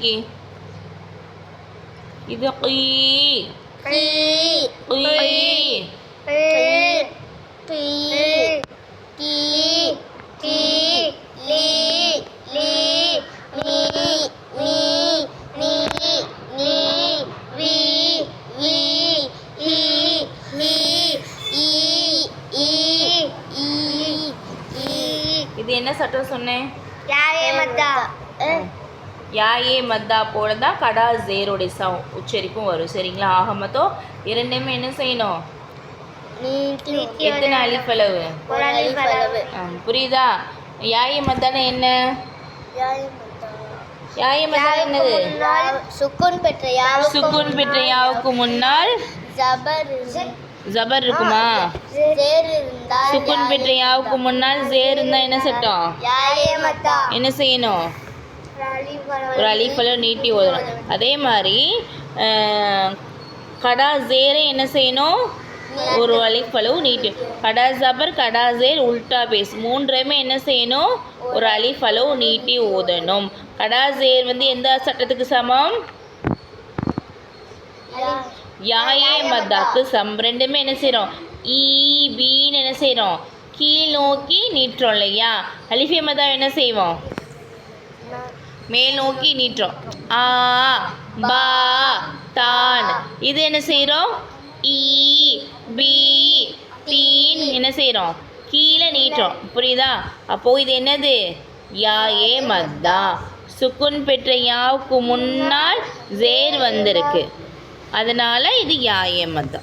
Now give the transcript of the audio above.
இன்னைக்கு? இது key key இது என்ன சட்டம் சொன்னேன்? யாயே மத்தா போல தான் கடா ஜேரோடைய உச்சரிப்பும் வரும். சரிங்களா? ஆக மொத்தம் இரண்டுமே என்ன செய்யணும்? எத்தனை அலிஃப் அளவு? புரியுதா? யாயே மத்தான என்ன? யாயே மத்தா என்னது? சுக்குன் பெற்ற யாவுக்கு முன்னால் ஜபர் இருக்குமா? சுக்குன் பெற்ற யாவுக்கு முன்னால் ஜேர் இருந்தா என்ன சட்டம்? என்ன செய்யணும்? ஒரு அலிஃப் அளவு நீட்டி ஓதணும். அதே மாதிரி கடா ஜேரை என்ன செய்யணும்? ஒரு அலிஃப் அளவு நீட்டி. கடா ஜபர் கடா ஜேர் உல்டா பேஸ் மூன்றையுமே என்ன செய்யணும்? ஒரு அலிஃப் அளவு நீட்டி ஓதணும். கடா ஜேர் வந்து எந்த சட்டத்துக்கு சமம்? யாயே மத்தாக்கு சமம். ரெண்டுமே என்ன செய்கிறோம்? ஈ பீன்னு என்ன செய்கிறோம்? கீழ் நோக்கி நீட்டுறோம் இல்லையா? அலிஃபே மத்தா என்ன செய்வோம்? மேல் நோக்கி நீட்டுறோம். ஆ பா தான். இது என்ன செய்கிறோம்? ஈ பி தீன் என்ன செய்கிறோம்? கீழே நீட்டுறோம். புரியுதா? அப்போது இது என்னது? யாயே மத்தா. சுக்குன் பெற்ற யாவுக்கு முன்னால் ஜேர் வந்திருக்கு, அதனால் இது யாயே மத்தா.